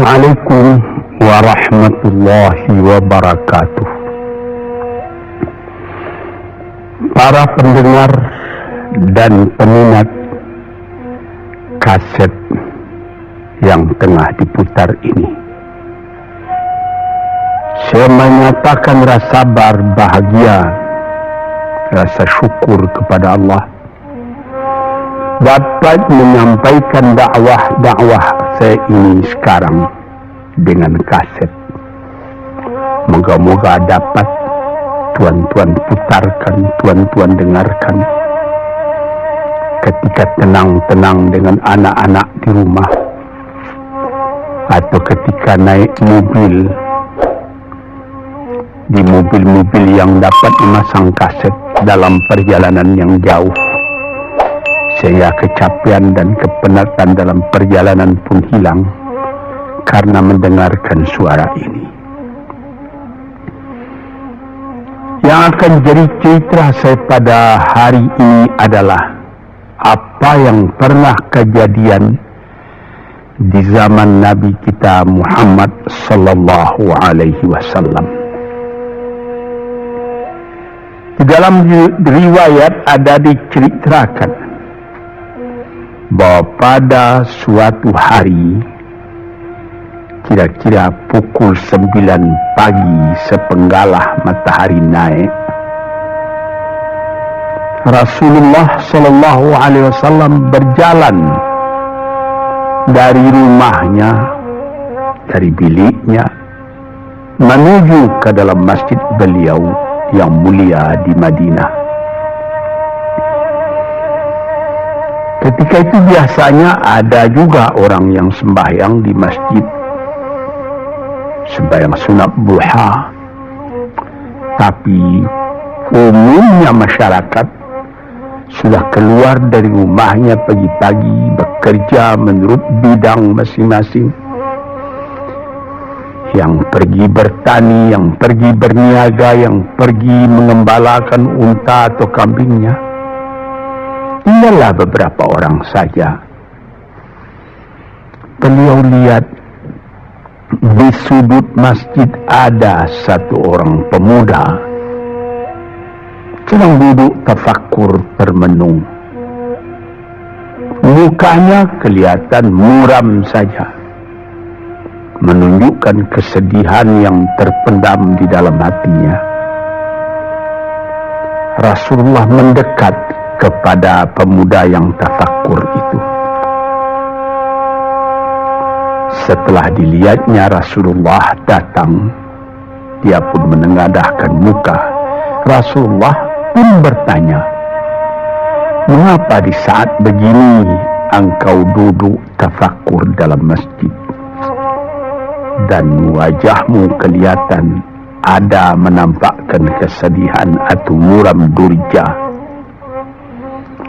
Assalamualaikum warahmatullahi wabarakatuh. Para pendengar dan peminat kaset yang tengah diputar ini, saya menyatakan rasa bahagia, rasa syukur kepada Allah dapat menyampaikan dakwah saya ini sekarang dengan kaset. Moga-moga dapat tuan-tuan putarkan, tuan-tuan dengarkan ketika tenang-tenang dengan anak-anak di rumah, atau ketika naik mobil, di mobil-mobil yang dapat memasang kaset dalam perjalanan yang jauh, sehingga kecapean dan kepenatan dalam perjalanan pun hilang karena mendengarkan suara ini. Yang akan jadi cerita saya pada hari ini adalah apa yang pernah kejadian di zaman Nabi kita Muhammad sallallahu alaihi wasallam. Di dalam riwayat ada diceritakan bahwa pada suatu hari, kira-kira pukul 9 pagi sepenggalah matahari naik, Rasulullah Sallallahu Alaihi Wasallam berjalan dari rumahnya, dari biliknya, menuju ke dalam masjid beliau yang mulia di Madinah. Ketika itu biasanya ada juga orang yang sembahyang di masjid, sembahyang sunat duha. Tapi umumnya masyarakat sudah keluar dari rumahnya pagi-pagi bekerja menurut bidang masing-masing. Yang pergi bertani, yang pergi berniaga, yang pergi mengembalakan unta atau kambingnya. Tinggallah beberapa orang saja. Beliau lihat di sudut masjid ada satu orang pemuda sedang duduk tafakkur termenung. Mukanya kelihatan muram saja, menunjukkan kesedihan yang terpendam di dalam hatinya. Rasulullah mendekat kepada pemuda yang tafakkur itu. Setelah dilihatnya Rasulullah datang, dia pun menengadahkan muka. Rasulullah pun bertanya, "Mengapa di saat begini engkau duduk tafakkur dalam masjid? Dan wajahmu kelihatan ada menampakkan kesedihan atau muram durja.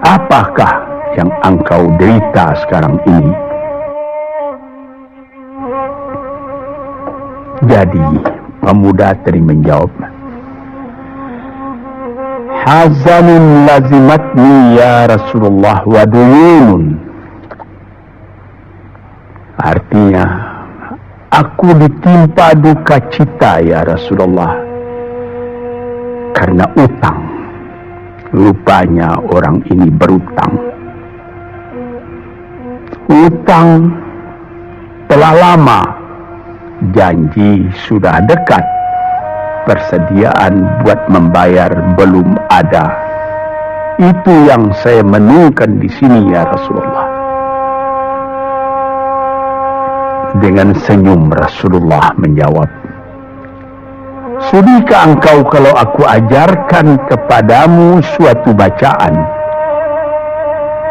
Apakah yang engkau derita sekarang ini?" Jadi pemuda tadi menjawab, "Hazanun lazimatni ya Rasulullah wa duyunun." Artinya, aku ditimpa duka cita ya Rasulullah karena utang. Rupanya orang ini berutang. Utang telah lama, janji sudah dekat, persediaan buat membayar belum ada. Itu yang saya menemukan di sini ya Rasulullah. Dengan senyum Rasulullah menjawab, "Sudikah engkau kalau aku ajarkan kepadamu suatu bacaan?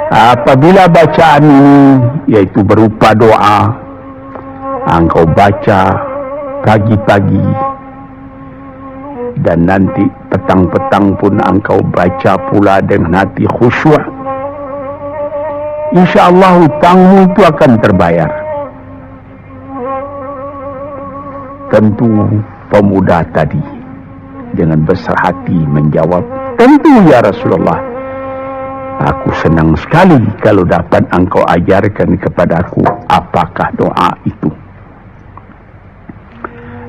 Apabila bacaan ini, yaitu berupa doa, engkau baca pagi-pagi, dan nanti petang-petang pun engkau baca pula dengan hati khusyuk, insyaallah hutangmu itu akan terbayar." Tentu pemuda tadi dengan besar hati menjawab, "Tentu ya Rasulullah, aku senang sekali kalau dapat engkau ajarkan kepadaku apakah doa itu."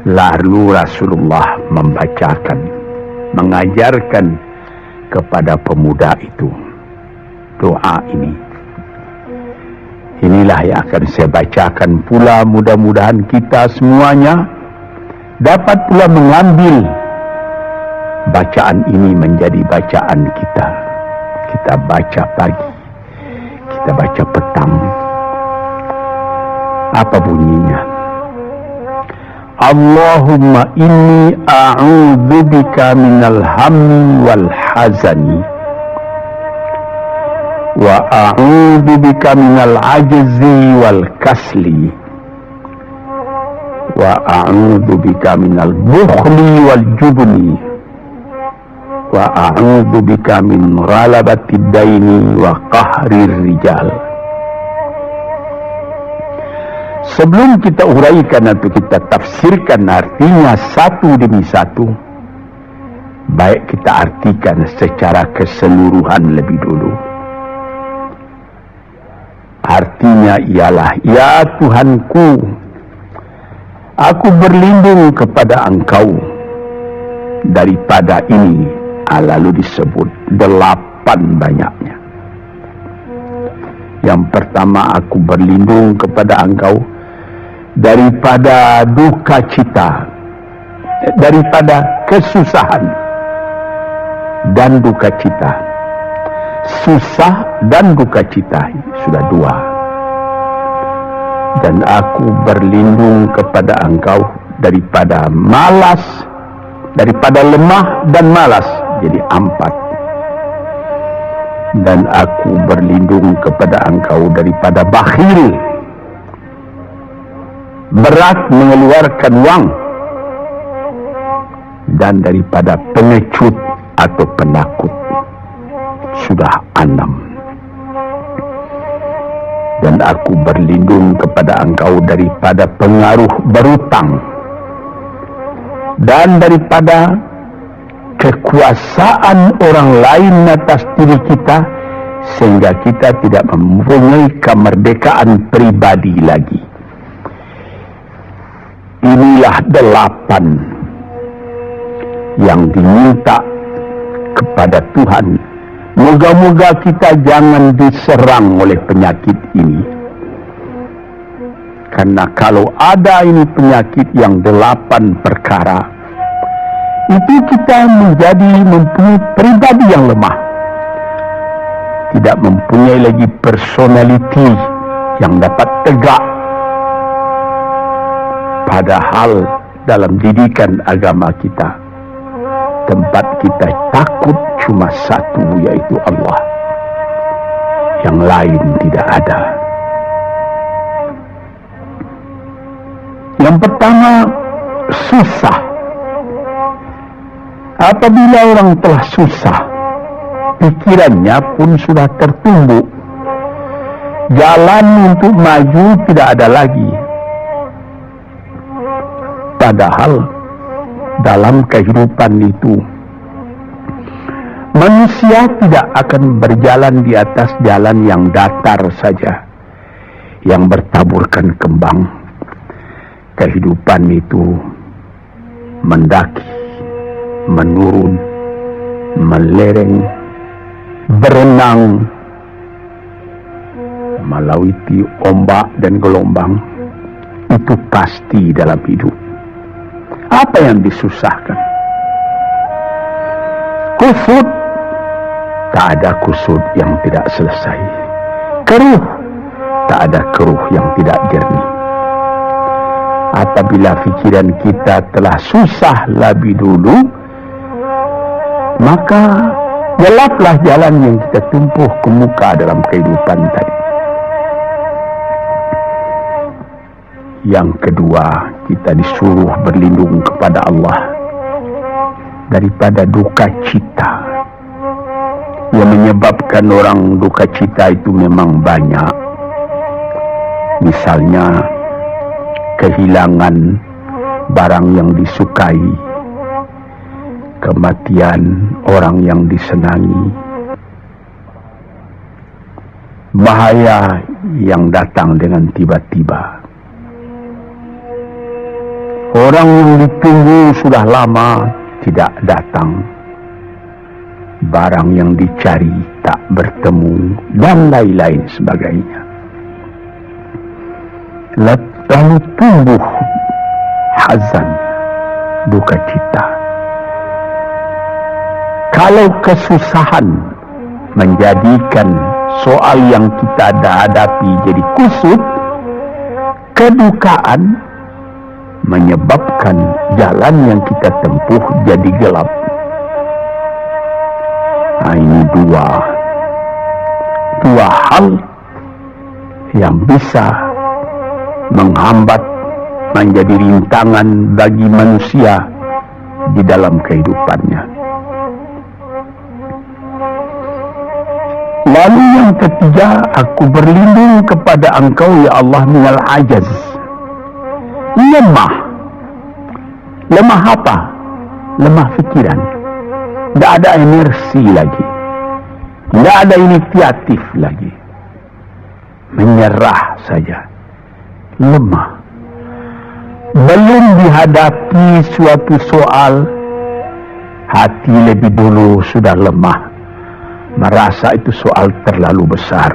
Lalu Rasulullah mengajarkan kepada pemuda itu doa ini. Inilah yang akan saya bacakan pula, mudah-mudahan kita semuanya dapat pula mengambil bacaan ini menjadi bacaan kita. Kita baca pagi, kita baca petang. Apa bunyinya? Allahumma inni a'udzubika minal hammi wal hazani wa a'udzubika minal ajzi wal kasli wa a'udzubika minal bukhli wal jubni wa a'udzubika min ghalabatid daini wa qahrir rijal. Sebelum kita uraikan atau kita tafsirkan artinya satu demi satu, baik kita artikan secara keseluruhan lebih dulu. Artinya ialah, ya Tuhanku, aku berlindung kepada Engkau daripada ini. Lalu disebut 8 banyaknya. Yang pertama, aku berlindung kepada Engkau daripada duka cita, daripada kesusahan dan duka cita. Susah dan duka cita sudah 2. Dan aku berlindung kepada Engkau daripada malas, daripada lemah dan malas, jadi 4. Dan aku berlindung kepada Engkau daripada bakhil, berat mengeluarkan wang, dan daripada pengecut atau penakut, sudah 6. Dan aku berlindung kepada Engkau daripada pengaruh berutang dan daripada kekuasaan orang lain atas diri kita, sehingga kita tidak mempunyai kemerdekaan pribadi lagi. Inilah 8 yang diminta kepada Tuhan. Moga-moga kita jangan diserang oleh penyakit ini. Karena kalau ada ini penyakit yang 8 perkara, itu kita mempunyai pribadi yang lemah. Tidak mempunyai lagi personality yang dapat tegak. Padahal dalam didikan agama kita, tempat kita takut cuma satu, yaitu Allah. Yang lain tidak ada. Yang pertama, susah. Apabila orang telah susah, pikirannya pun sudah tertumbuk. Jalan untuk maju tidak ada lagi. Padahal dalam kehidupan itu, manusia tidak akan berjalan di atas jalan yang datar saja, yang bertaburkan kembang. Kehidupan itu mendaki, menurun, melereng, berenang, melewati ombak dan gelombang. Itu pasti dalam hidup. Apa yang disusahkan? Kusut, tak ada kusut yang tidak selesai. Keruh, tak ada keruh yang tidak jernih. Apabila pikiran kita telah susah lebih dulu, maka gelaplah jalan yang kita tempuh ke muka dalam kehidupan tadi. Yang kedua, kita disuruh berlindung kepada Allah daripada duka cita. Yang menyebabkan orang duka cita itu memang banyak. Misalnya, kehilangan barang yang disukai, kematian orang yang disenangi, bahaya yang datang dengan tiba-tiba. Orang yang ditunggu sudah lama tidak datang. Barang yang dicari tak bertemu, dan lain-lain sebagainya. Lalu tumbuh hazan, duka cita. Kalau kesusahan menjadikan soal yang kita hadapi jadi kusut, kedukaan menyebabkan jalan yang kita tempuh jadi gelap. Nah, ini dua hal yang bisa menghambat, menjadi rintangan bagi manusia di dalam kehidupannya. Lalu yang ketiga, aku berlindung kepada Engkau ya Allah minal ajaz. Lemah. Lemah apa? Lemah pikiran. Tidak ada energi lagi. Tidak ada inisiatif lagi. Menyerah saja. Lemah. Belum dihadapi suatu soal, hati lebih dulu sudah lemah. Merasa itu soal terlalu besar.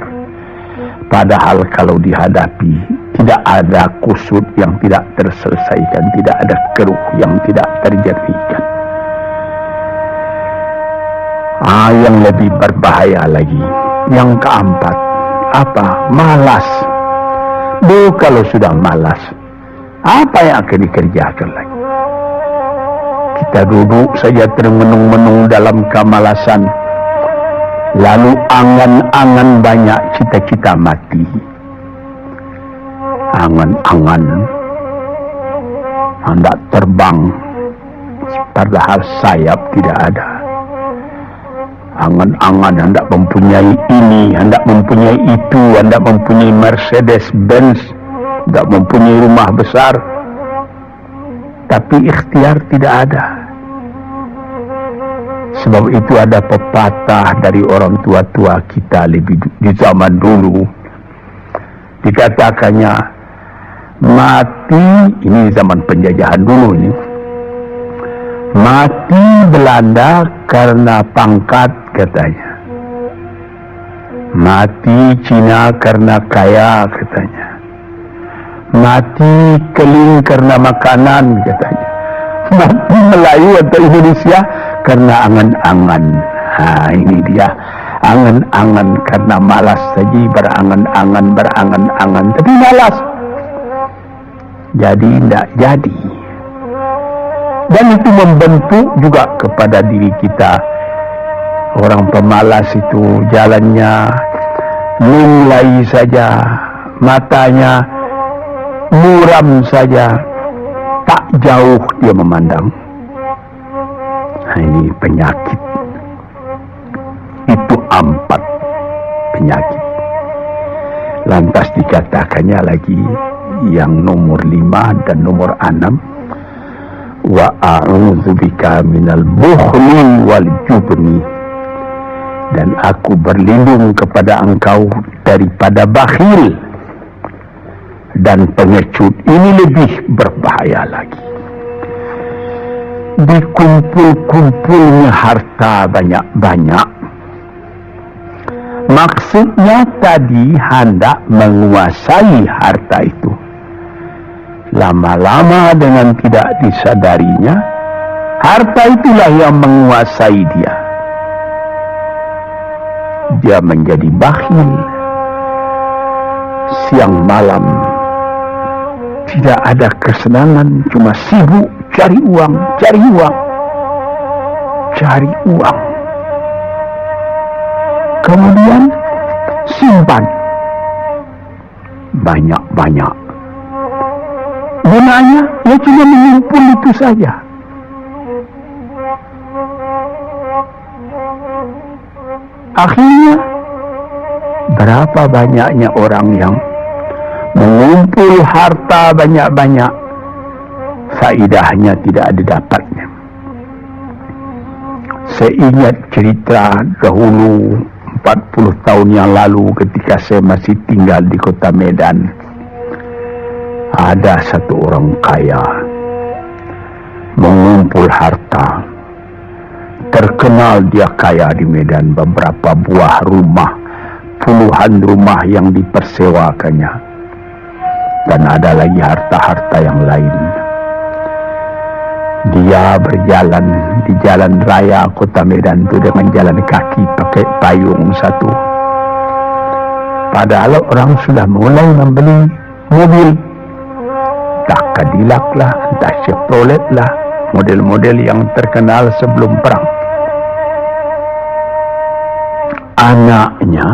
Padahal kalau dihadapi, tidak ada kusut yang tidak terselesaikan, tidak ada keruh yang tidak terjernihkan. Yang lebih berbahaya lagi, yang keempat, apa? Malas. Kalau sudah malas, apa yang akan dikerjakan lagi? Kita duduk saja termenung-menung dalam kemalasan. Lalu angan-angan banyak, cita-cita mati. Angan-angan hendak terbang, padahal sayap tidak ada. Angan-angan hendak mempunyai ini, hendak mempunyai itu, hendak mempunyai Mercedes-Benz, hendak mempunyai rumah besar, tapi ikhtiar tidak ada. Sebab itu ada pepatah dari orang tua-tua kita di zaman dulu. Dikatakannya, mati, ini zaman penjajahan dulu nih. Mati Belanda karena pangkat, katanya. Mati Cina karena kaya, katanya. Mati Keling karena makanan, katanya. Mati Melayu atau Indonesia karena angan-angan. Ini dia. Angan-angan karena malas saja, berangan-angan, tapi malas. Jadi tidak jadi. Dan itu membentuk juga kepada diri kita. Orang pemalas itu jalannya lunglai saja, matanya muram saja, tak jauh dia memandang. Ini penyakit. Itu 4 penyakit. Lantas dikatakannya lagi yang nomor 5 dan nomor 6. Wa a'udzubika minal bukhli wal jubni. Dan aku berlindung kepada Engkau daripada bakhil dan pengecut. Ini lebih berbahaya lagi. Dikumpul-kumpulnya harta banyak-banyak. Maksudnya tadi hendak menguasai harta itu. Lama-lama dengan tidak disadarinya, harta itulah yang menguasai dia. Dia menjadi bakhil. Siang malam tidak ada kesenangan, cuma sibuk cari uang. Kemudian simpan banyak-banyak. Gunanya ya cuma mengumpul itu saja. Akhirnya berapa banyaknya orang yang mengumpul harta banyak-banyak, faidahnya tidak didapatnya. Saya ingat cerita dahulu 40 tahun yang lalu ketika saya masih tinggal di kota Medan. Ada satu orang kaya Terkenal dia kaya di Medan, beberapa buah rumah, puluhan rumah yang dipersewakannya, dan ada lagi harta-harta yang lain. Dia berjalan di jalan raya kota Medan itu dengan jalan kaki pakai payung satu. Padahal orang sudah mulai membeli mobil, entah Cadillac lah, entah Chevrolet lah, model-model yang terkenal sebelum perang. Anaknya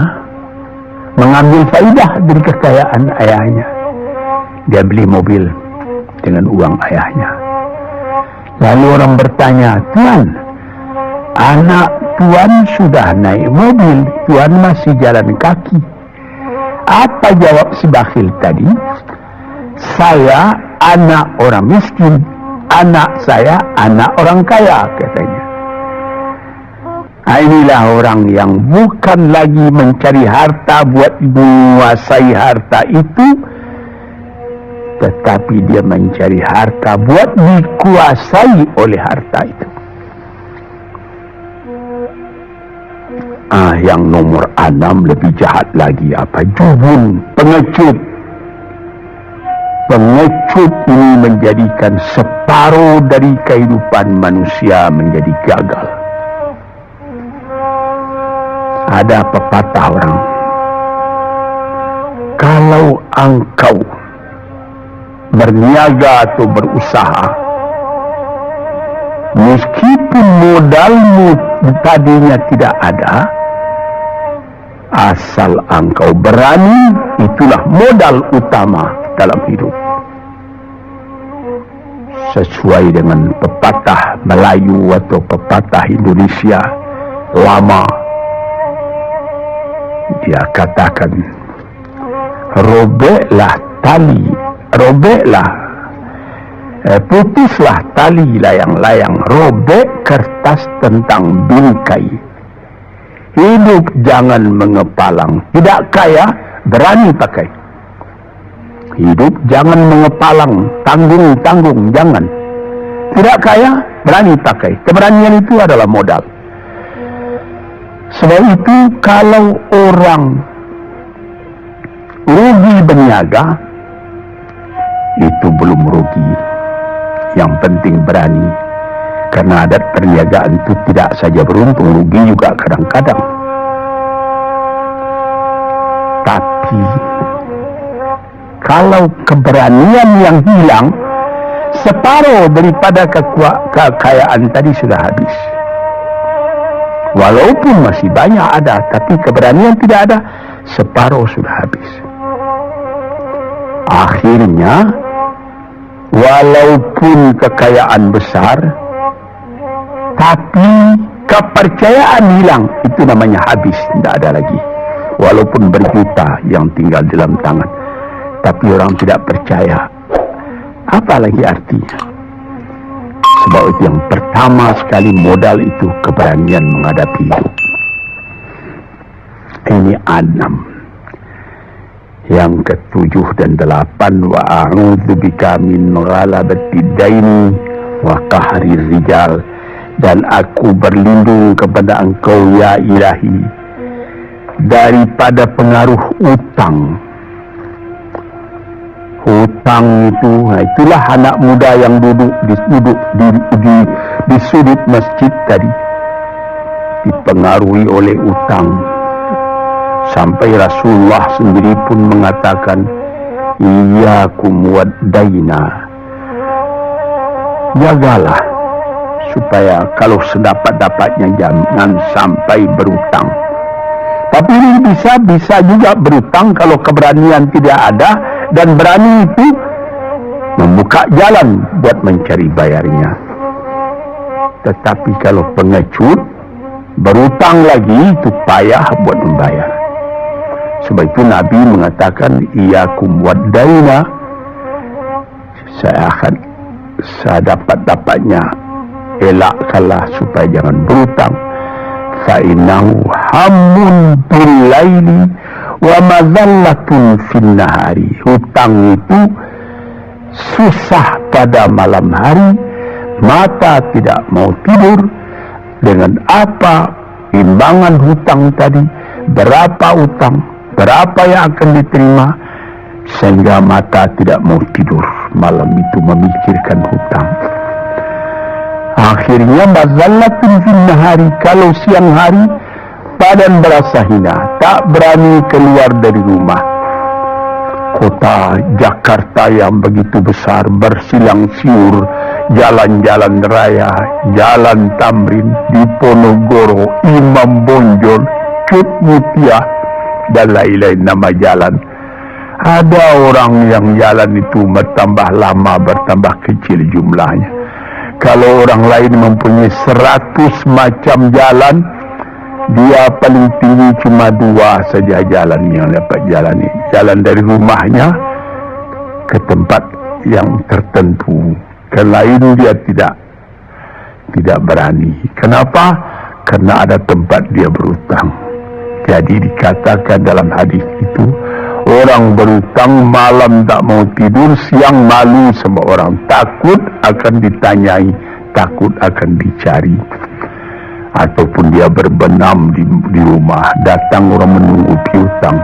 mengambil faidah dari kekayaan ayahnya. Dia beli mobil dengan uang ayahnya. Lalu orang bertanya, "Tuan, anak Tuan sudah naik mobil, Tuan masih jalan kaki." Apa jawab si bakhil tadi? "Saya anak orang miskin, anak saya anak orang kaya," katanya. Inilah orang yang bukan lagi mencari harta buat menguasai harta itu, tetapi dia mencari harta buat dikuasai oleh harta itu. Yang nomor 6 lebih jahat lagi. Apa? Jubun, pengecut. Pengecut ini menjadikan separuh dari kehidupan manusia menjadi gagal. Ada pepatah orang, kalau engkau berniaga atau berusaha, meskipun modalmu tadinya tidak ada, asal engkau berani, itulah modal utama dalam hidup. Sesuai dengan pepatah Melayu atau pepatah Indonesia lama, dia katakan, putuslah tali layang-layang, robek kertas tentang bingkai. Hidup jangan mengepalang, tidak kaya berani pakai. Hidup jangan mengepalang, tanggung-tanggung, jangan. Tidak kaya berani pakai. Keberanian itu adalah modal. Sebab itu kalau orang rugi berniaga, itu belum rugi. Yang penting berani. Karena adat perniagaan itu tidak saja beruntung, rugi juga kadang-kadang. Tapi kalau keberanian yang hilang, separuh daripada kekayaan tadi sudah habis. Walaupun masih banyak ada, tapi keberanian tidak ada, separuh sudah habis. Akhirnya, walaupun kekayaan besar, tapi kepercayaan hilang, itu namanya habis, tidak ada lagi. Walaupun berjuta yang tinggal dalam tangan, tapi orang tidak percaya, apa lagi artinya? Sebab itu yang pertama sekali modal itu keberanian menghadapi hidup. Ini 6. Yang ke-7 dan 8, wa a'udzubika min ghalabatid daini wa qahrir rijal, dan aku berlindung kepada Engkau ya Ilahi daripada pengaruh utang. Hutang itu, itulah anak muda yang duduk di sudut masjid tadi, dipengaruhi oleh utang. Sampai Rasulullah sendiri pun mengatakan, iyyakum wad-daina, jagalah supaya kalau sedapat-dapatnya jangan sampai berutang. Tapi ini bisa juga berutang kalau keberanian tidak ada, dan berani itu membuka jalan buat mencari bayarnya. Tetapi kalau pengecut berutang lagi, itu payah buat membayar. Sebab itu Nabi mengatakan, iyyakum wad-daina, saya akan sedapat-dapatnya elakkanlah supaya jangan berutang. Fa innahu hammun bil laili wa madhallatun fin nahari. Hutang itu susah pada malam hari, mata tidak mau tidur, dengan apa timbangan hutang tadi, berapa utang, berapa yang akan diterima, sehingga mata tidak mau tidur malam itu memikirkan hutang. Akhirnya mazallatun fil nahari, kalau siang hari badan berasa hina, tak berani keluar dari rumah. Kota Jakarta yang begitu besar, bersilang siur, jalan-jalan raya, jalan Tamrin, Diponegoro, Imam Bonjol, Cut Mutia, dan lain-lain nama jalan. Ada orang yang jalan itu bertambah lama, bertambah kecil jumlahnya. Kalau orang lain mempunyai 100 macam jalan, dia paling tinggi cuma 2 saja jalan yang dapat jalani. Jalan dari rumahnya ke tempat yang tertentu. Ke lain dia tidak berani. Kenapa? Karena ada tempat dia berutang. Jadi dikatakan dalam hadis itu, orang berutang malam tak mau tidur, siang malu sama orang, takut akan ditanyai, takut akan dicari. Ataupun dia berbenam di rumah, datang orang menunggu piutang,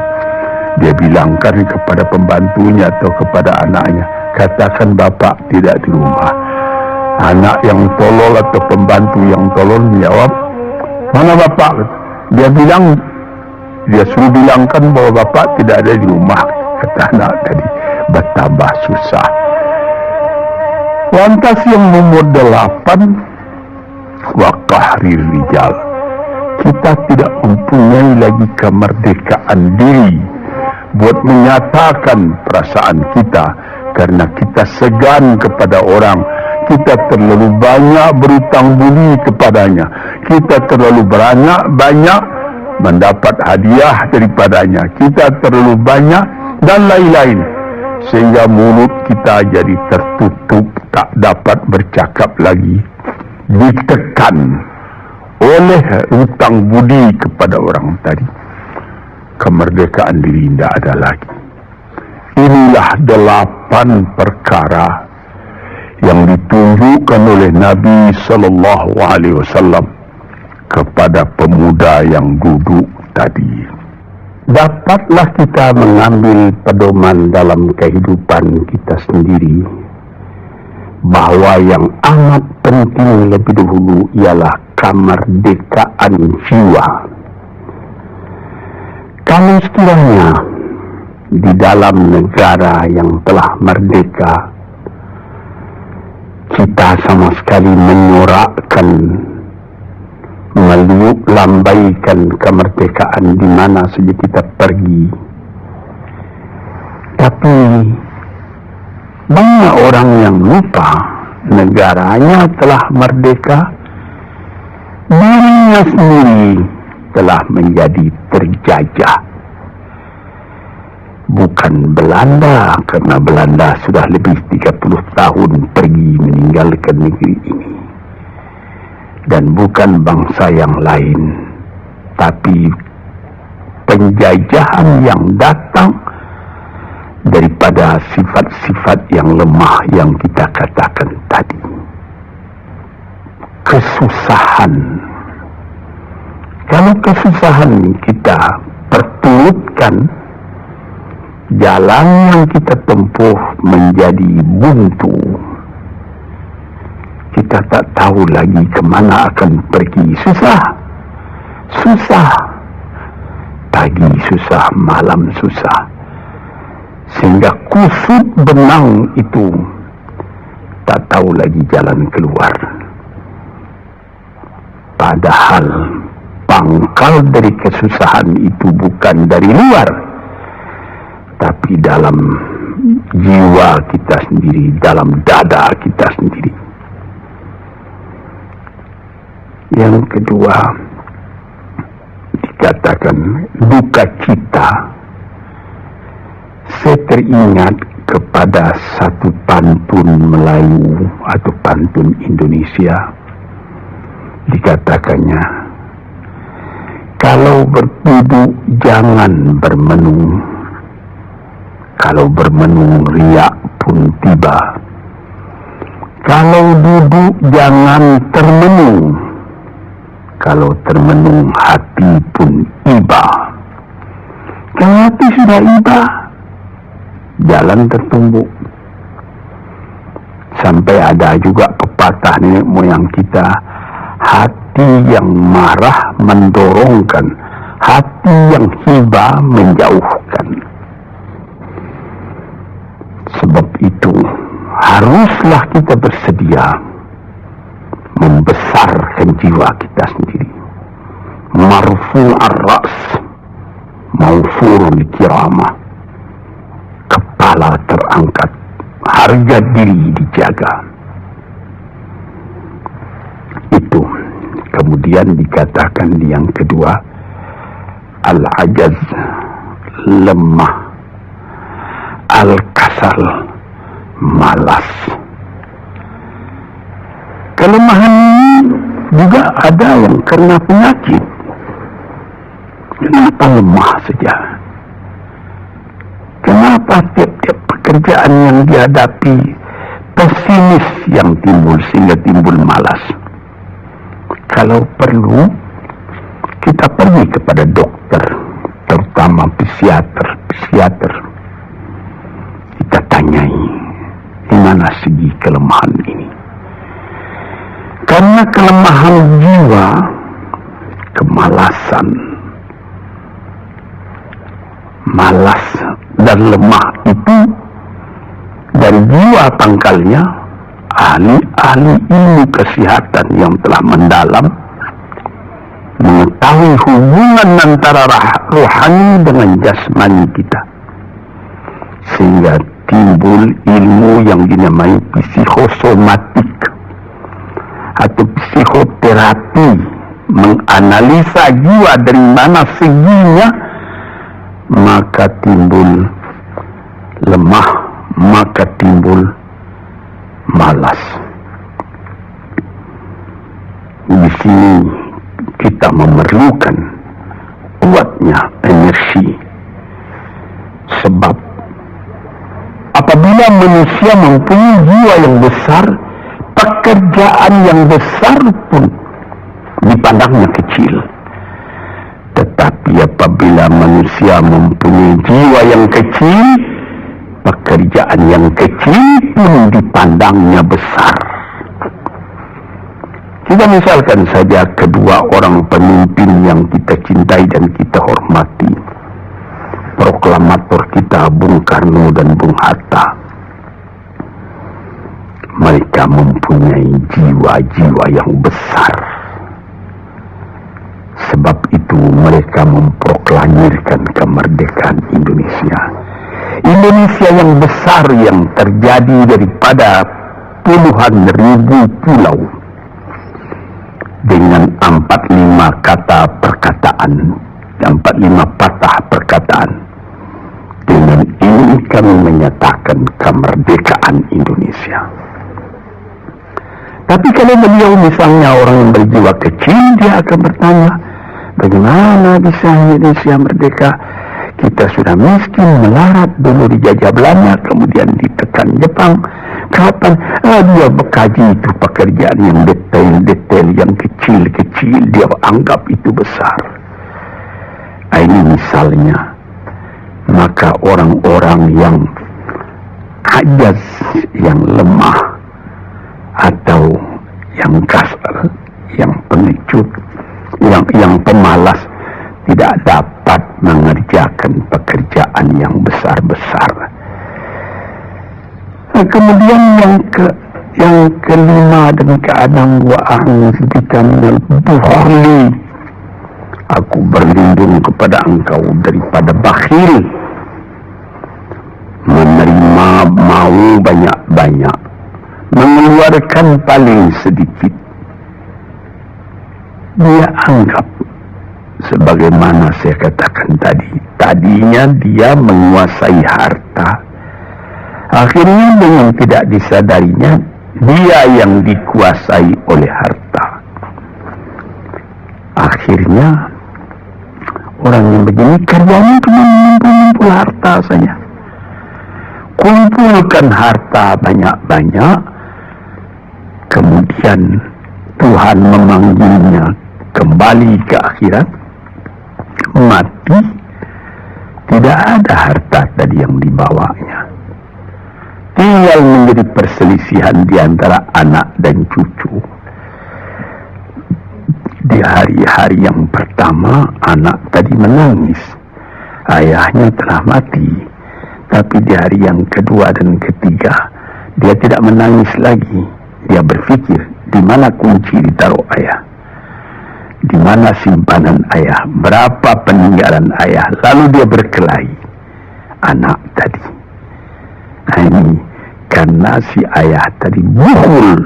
dia bilangkan kepada pembantunya atau kepada anaknya, katakan bapak tidak di rumah. Anak yang tolol atau pembantu yang tolol menjawab, mana bapak? Dia suruh bilangkan bahwa bapak tidak ada di rumah. Kata anak tadi, bertambah susah. Lantas yang nomor 8, wa qahrir rijal. Kita tidak mempunyai lagi kemerdekaan diri buat menyatakan perasaan kita, karena kita segan kepada orang. Kita terlalu banyak berutang budi kepadanya, kita terlalu banyak mendapat hadiah daripadanya, kita terlalu banyak dan lain-lain, sehingga mulut kita jadi tertutup, tak dapat bercakap lagi, ditekan oleh hutang budi kepada orang tadi. Kemerdekaan diri tidak ada lagi. Inilah 8 perkara yang ditunjukkan oleh Nabi Sallallahu Alaihi Wasallam kepada pemuda yang duduk tadi. Dapatlah kita mengambil pedoman dalam kehidupan kita sendiri, bahwa yang amat penting lebih dahulu ialah kemerdekaan jiwa. Kalau sekiranya di dalam negara yang telah merdeka kita sama sekali menyorakkan, meliuk lambaikan kemerdekaan di mana saja kita pergi, tapi banyak orang yang lupa negaranya telah merdeka, dirinya sendiri telah menjadi terjajah. Bukan Belanda, karena Belanda sudah lebih 30 tahun pergi meninggalkan negeri ini, dan bukan bangsa yang lain, tapi penjajahan yang datang daripada sifat-sifat yang lemah yang kita katakan tadi. Kesusahan. Kalau kesusahan kita perturutkan, jalan yang kita tempuh menjadi buntu. Kita tak tahu lagi kemana akan pergi. Susah. Pagi susah, malam susah. Sehingga kusut benang itu tak tahu lagi jalan keluar. Padahal pangkal dari kesusahan itu bukan dari luar, tapi dalam jiwa kita sendiri, dalam dada kita sendiri. Yang kedua, dikatakan duka cita. Saya teringat kepada satu pantun Melayu atau pantun Indonesia. Dikatakannya, kalau berduduk jangan bermenung, kalau bermenung riak pun tiba, kalau duduk jangan termenung, Kalau termenung hati pun iba. Kalau hati sudah iba, jalan tertumbuk. Sampai ada juga pepatah nenek moyang kita, hati yang marah mendorongkan, hati yang hibah menjauhkan. Sebab itu haruslah kita bersedia membesarkan jiwa kita sendiri. Marfu' ar-ra's, maufurul kiramah. Kepala terangkat, harga diri dijaga. Itu kemudian dikatakan di yang kedua, al-ajaz, lemah, al-kasal, malas. Kelemahan ini juga ada yang karena penyakit. Kenapa lemah saja? Kenapa tiap-tiap pekerjaan yang dihadapi pesimis yang timbul sehingga timbul malas? Kalau perlu, kita pergi kepada dokter, terutama psikiater. Kita tanyai, di mana segi kelemahan ini? Karena kelemahan jiwa, kemalasan, malas dan lemah itu dari jiwa pangkalnya, ahli-ahli ilmu kesehatan yang telah mendalam mengetahui hubungan antara rohani dengan jasmani kita, sehingga timbul ilmu yang dinamai psikosomatik atau psikoterapi, menganalisa jiwa dari mana seginya, maka timbul lemah, maka timbul malas. Di sini kita memerlukan kuatnya energi, sebab apabila manusia mempunyai jiwa yang besar, pekerjaan yang besar pun dipandangnya kecil. Tetapi apabila manusia mempunyai jiwa yang kecil, pekerjaan yang kecil pun dipandangnya besar. Kita misalkan saja kedua orang pemimpin yang kita cintai dan kita hormati, proklamator kita Bung Karno dan Bung Hatta. Mereka mempunyai jiwa-jiwa yang besar. Sebab itu mereka memproklamirkan kemerdekaan Indonesia. Indonesia yang besar yang terjadi daripada puluhan ribu pulau, dengan 45 kata perkataan, 45 patah perkataan. Dengan ini kami menyatakan kemerdekaan Indonesia. Tapi kalau beliau misalnya orang yang berjiwa kecil, dia akan bertanya, bagaimana bisa Indonesia merdeka? Kita sudah miskin, melarat, dulu dijajah Belanda, kemudian ditekan Jepang. Kapan? Dia berkaji itu pekerjaan yang detail-detail, yang kecil-kecil, dia anggap itu besar. Ini misalnya. Maka orang-orang yang ajaz, yang lemah, atau yang kasar, yang pengecut, yang pemalas, tidak dapat mengerjakan pekerjaan yang besar-besar. Kemudian yang kelima, dan keadaan wa'ang kita minal bukhli, aku berlindung kepada engkau daripada bakhil, menerima mau banyak-banyak, mengeluarkan paling sedikit. Dia anggap, sebagaimana saya katakan tadinya dia menguasai harta. Akhirnya dengan tidak disadarinya, dia yang dikuasai oleh harta. Akhirnya orang yang begini kerjanya cuma mengumpul harta saja. Kumpulkan harta banyak-banyak, kemudian Tuhan memanggilnya kembali ke akhirat, mati, tidak ada harta tadi yang dibawanya. Tinggal menjadi perselisihan di antara anak dan cucu. Di hari-hari yang pertama, anak tadi menangis. Ayahnya telah mati. Tapi di hari yang kedua dan ketiga, dia tidak menangis lagi. Dia berpikir, di mana kunci ditaruh ayah? Di mana simpanan ayah? Berapa peninggalan ayah? Lalu dia berkelahi. Anak tadi. Nah ini, karena si ayah tadi buhul,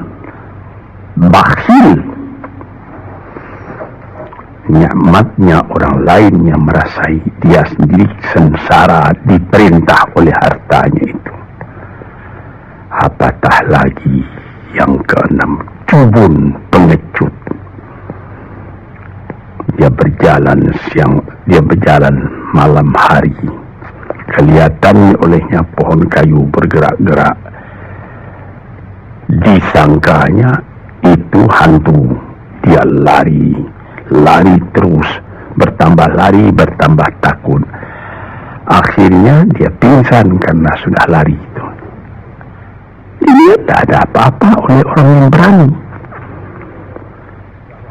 bakhil, nikmatnya orang lain yang merasai, dia sendiri sengsara diperintah oleh hartanya itu. Apatah lagi yang keenam, jubun, pengecut. Dia berjalan malam hari. Kelihatan olehnya pohon kayu bergerak-gerak. Disangkanya itu hantu. Dia lari terus, bertambah lari, bertambah takut. Akhirnya dia pingsan karena sudah lari itu. Ini tidak ada apa-apa oleh orang yang berani.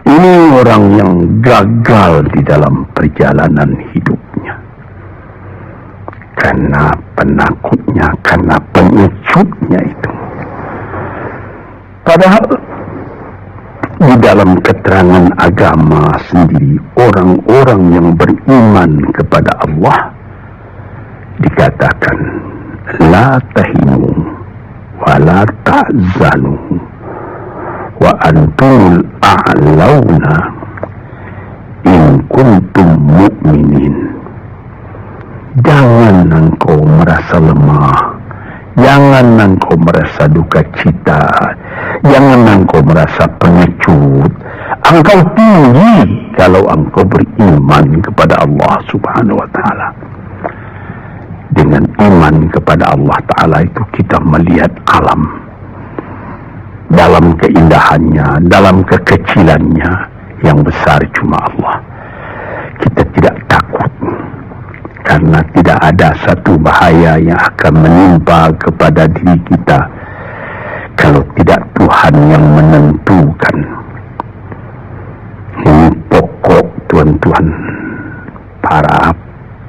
Ini orang yang gagal di dalam perjalanan hidupnya. Karena penakutnya, karena pengecutnya itu. Padahal di dalam keterangan agama sendiri, orang-orang yang beriman kepada Allah dikatakan la tahinu wa la ta'zanu wa antumul a'launa in kuntum mu'minin. Jangan engkau merasa lemah, jangan engkau merasa duka cita, jangan engkau merasa pengecut. Engkau tinggi kalau engkau beriman kepada Allah Subhanahu wa ta'ala. Dengan iman kepada Allah Ta'ala itu kita melihat alam dalam keindahannya, dalam kekecilannya. Yang besar cuma Allah. Kita tidak takut karena tidak ada satu bahaya yang akan menimpa kepada diri kita kalau tidak Tuhan yang menentukan. Ini pokok tuan-tuan para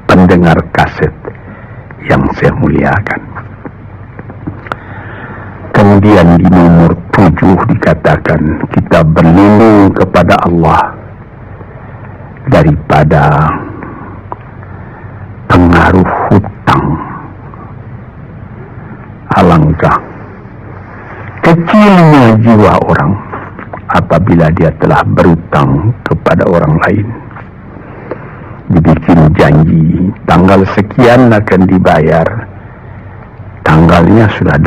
pendengar kaset yang saya muliakan. Kemudian di nomor 7 dikatakan kita berlindung kepada Allah daripada pengaruh hutang. Alangkah kecilnya jiwa orang apabila dia telah berutang kepada orang lain. Dibikin janji tanggal sekian akan dibayar, tanggalnya sudah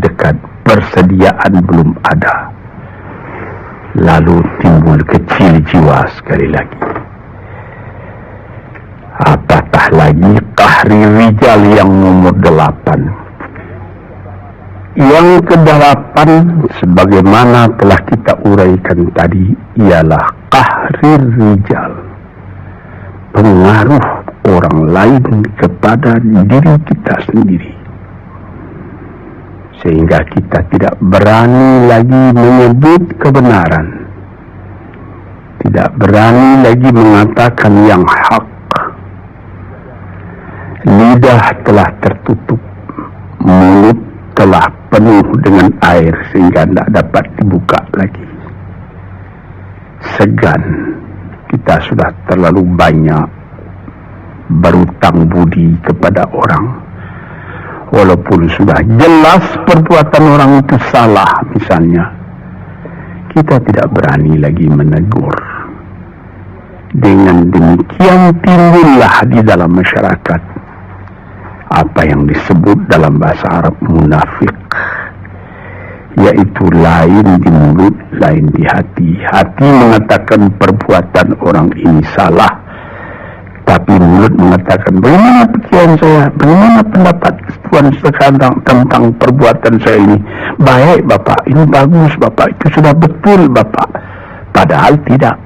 dekat, persediaan belum ada, lalu timbul kecil jiwa sekali lagi. Apatah lagi Qahri Rijal yang nomor 8. Yang ke-8 sebagaimana telah kita uraikan tadi ialah Qahri Rijal, pengaruh orang lain kepada diri kita sendiri, sehingga kita tidak berani lagi menyebut kebenaran, tidak berani lagi mengatakan yang hak. Lidah telah tertutup, mulut telah penuh dengan air sehingga tidak dapat dibuka lagi. Segan, kita sudah terlalu banyak berutang budi kepada orang, walaupun sudah jelas perbuatan orang itu salah misalnya, kita tidak berani lagi menegur. Dengan demikian timbullah di dalam masyarakat apa yang disebut dalam bahasa Arab munafik, yaitu lain di mulut, lain di hati. Hati mengatakan perbuatan orang ini salah, tapi mulut mengatakan bagaimana pikiran saya, bagaimana pendapat Tuhan sekarang tentang perbuatan saya ini. Baik Bapak, ini bagus Bapak, itu sudah betul Bapak. Padahal tidak.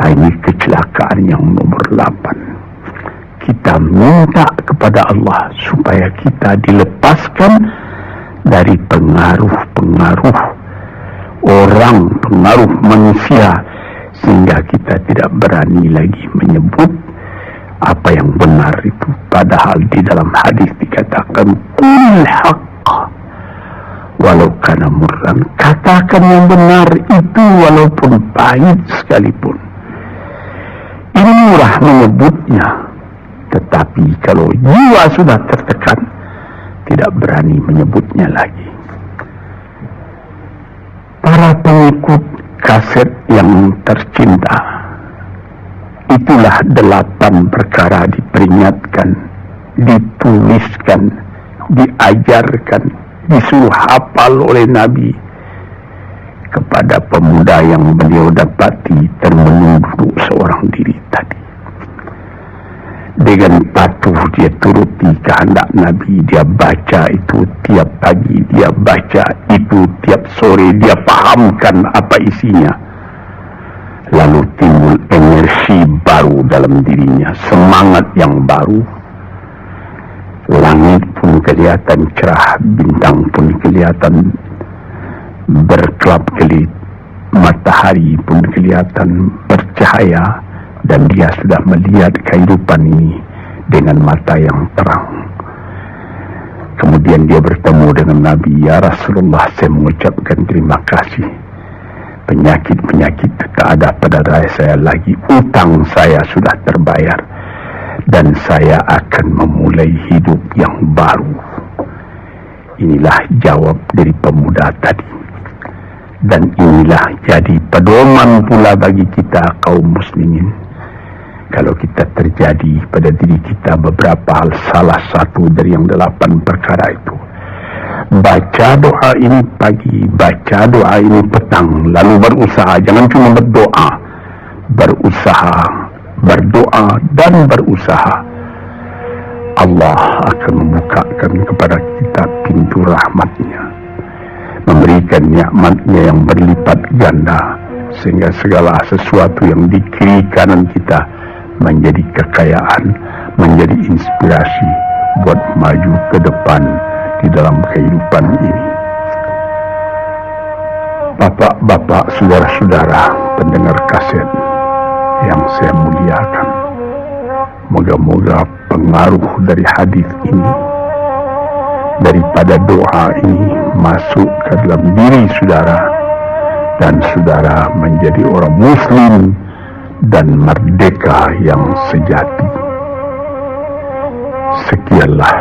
Ini kecelakaan yang nomor 8. Kita minta kepada Allah supaya kita dilepaskan dari pengaruh-pengaruh orang, pengaruh manusia, sehingga kita tidak berani lagi menyebut apa yang benar itu. Padahal di dalam hadis dikatakan qul haqq walau kana murran, katakan yang benar itu walaupun pahit sekalipun. Ini murah menyebutnya, tetapi kalau jiwa sudah tertekan, tidak berani menyebutnya lagi. Para pengikut kaset yang tercinta, itulah 8 perkara diperingatkan, dituliskan, diajarkan, disuruh hafal oleh Nabi kepada pemuda yang beliau dapati termenung duduk seorang diri tadi. Dengan patuh dia turuti kehendak Nabi, dia baca itu tiap pagi, dia baca itu tiap sore, dia pahamkan apa isinya. Lalu timbul energi baru dalam dirinya, semangat yang baru. Langit pun kelihatan cerah, bintang pun kelihatan berkelap-kelip, matahari pun kelihatan bercahaya, dan dia sudah melihat kehidupan ini dengan mata yang terang. Kemudian dia bertemu dengan Nabi. Ya Rasulullah, saya mengucapkan terima kasih. Penyakit-penyakit tak ada pada saya lagi. Utang saya sudah terbayar, dan saya akan memulai hidup yang baru. Inilah jawab dari pemuda tadi. Dan inilah jadi pedoman pula bagi kita kaum muslimin. Kalau kita terjadi pada diri kita beberapa hal, salah satu dari yang 8 perkara itu, baca doa ini pagi, baca doa ini petang, lalu berusaha, jangan cuma berdoa, berusaha, berdoa dan berusaha. Allah akan membukakan kepada kita pintu rahmatnya, memberikan nikmatnya yang berlipat ganda, sehingga segala sesuatu yang di kiri kanan kita menjadi kekayaan, menjadi inspirasi buat maju ke depan di dalam kehidupan ini. Bapak-bapak, saudara-saudara pendengar kaset yang saya muliakan, moga-moga pengaruh dari hadis ini, daripada doa ini, masuk ke dalam diri saudara, dan saudara menjadi orang muslim dan merdeka yang sejati. Sekianlah